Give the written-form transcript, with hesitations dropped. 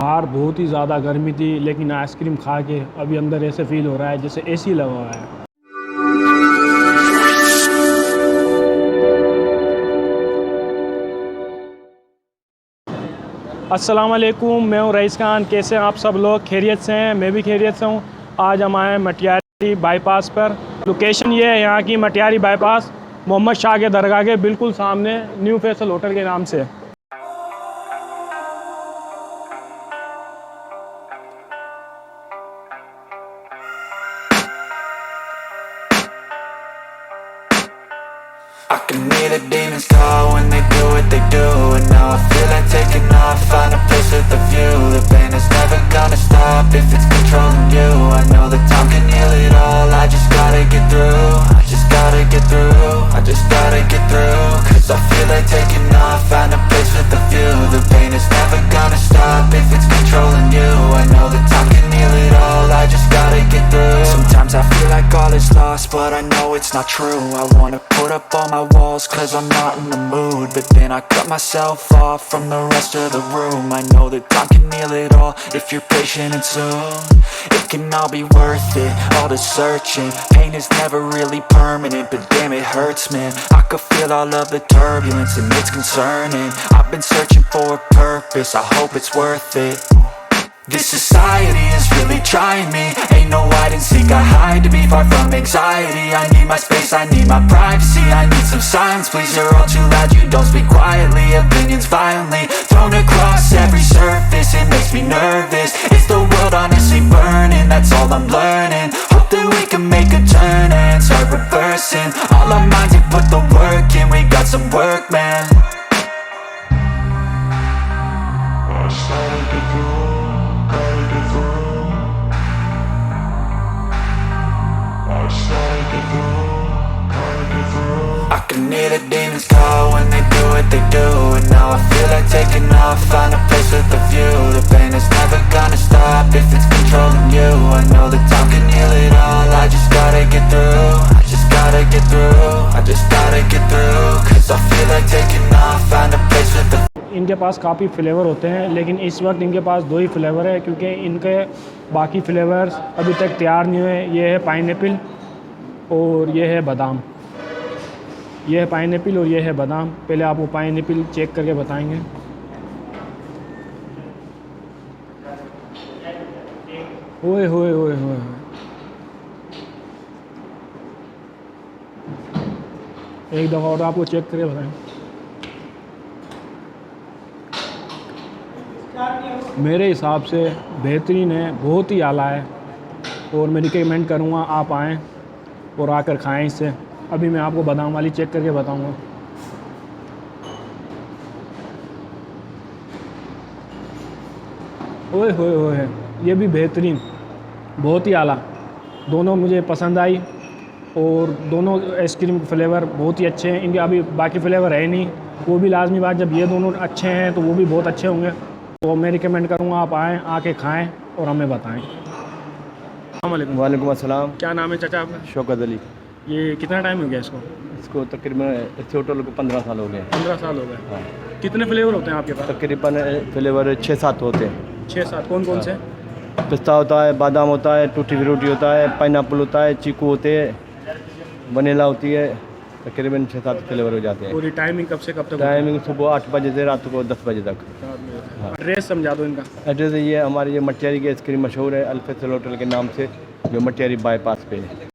बाहर बहुत ही ज़्यादा गर्मी थी, लेकिन आइसक्रीम खा के अभी अंदर ऐसे फील हो रहा है जैसे एसी लगा हुआ है। अस्सलाम वालेकुम, मैं हूँ रईस खान। कैसे हैं आप सब लोग? खैरियत से हैं? मैं भी खैरियत से हूँ। आज हम आए हैं मटियारी बाईपास पर। लोकेशन ये है यहाँ की मटियारी बाईपास, मोहम्मद शाह के दरगाह के बिल्कुल सामने, न्यू फैसल होटल के नाम से। I can hear the demons call when they do what they do. And now I feel like taking off, find a place with a view. The pain is never gonna stop if it's controlling you. I know that time can heal it all, I just gotta get through. I just gotta get through, I just gotta get through. Cause I feel like taking off, find a place with a view. The pain is never gonna stop if it's controlling you. I know that time can heal it all, I just gotta get through. Sometimes I feel like all is lost, but I know it's not true. I wanna put up all my walls cause I'm not in the mood, but then I cut myself off from the rest of the room. I know that time can heal it all if you're patient, and soon it can all be worth it, all the searching. Pain is never really permanent, but damn it hurts, man. I could feel all of the turbulence and it's concerning. I've been searching for a purpose, I hope it's worth it. This society is really trying me. Ain't no hide and seek, I hide to be far from anxiety. I need my space, I need my privacy. I need some silence, please, you're all too loud. You don't speak quietly, opinions violently thrown across every surface. It makes me nervous, is the world honestly burning? That's all I'm learning. Hope that we can make a turn and start reversing all our minds and put the work in. We got some work, man. I can hear the demons call when they do what they do. And now I feel like taking off, find a place with a view. The pain is never gonna stop if it's controlling you. I know that time can heal it all, I just gotta get through. I just gotta get through, I just gotta get through. Cause I feel like taking off, find a place with a इनके पास काफ़ी flavour होते हैं, लेकिन इस वक्त इनके पास 2 ही flavour है, क्योंकि इनके बाकी फ्लेवर्स अभी तक तैयार नहीं हुए। ये है पाइनएप्पल और ये है बादाम। ये है पाइनएप्पल और ये है बादाम। पहले आप वो पाइनएप्पल चेक करके बताएंगे। ओए होए होए होए, एक दफ़ा और आपको चेक करके बताएं। मेरे हिसाब से बेहतरीन है, बहुत ही आला है, और मैं रिकमेंड करूँगा आप आएँ और आकर खाएं इससे। अभी मैं आपको बादाम वाली चेक करके बताऊँगा। ओए होए होए, ये भी बेहतरीन, बहुत ही आला। दोनों मुझे पसंद आई और दोनों आइसक्रीम फ्लेवर बहुत ही अच्छे हैं। इनके अभी बाकी फ्लेवर है नहीं, वो भी लाजमी बात, जब ये दोनों अच्छे हैं तो वो भी बहुत अच्छे होंगे। तो मैं रिकमेंड करूँगा आप आएँ, आके खाएं और हमें बताएं। वालेकुम अस्सलाम। क्या नाम है चाचा आपका? शौकत अली। ये कितना टाइम हो गया इसको? इसको तकरीबन इस होटल को 15 साल हो गए। 15 साल हो गए। हाँ। कितने फ्लेवर होते हैं आपके पास? तकरीबन फ्लेवर 6-7 होते हैं। 6-7 कौन कौन से? पिस्ता होता है, बादाम होता है, टूटी फ्रूटी होता है, पाइनएप्पल होता है, चीकू होते हैं, वनीला होती है। तकरीबन 6-7 फ्लेवर हो जाते हैं। पूरी टाइमिंग कब से कब तक? टाइमिंग सुबह 8 बजे से रात को 10 बजे तक। एड्रेस समझा दो इनका। एड्रेस ये हमारी ये मटियारी की आइसक्रीम मशहूर है, अल फैसल होटल के नाम से, जो मटियारी बाईपास पे है।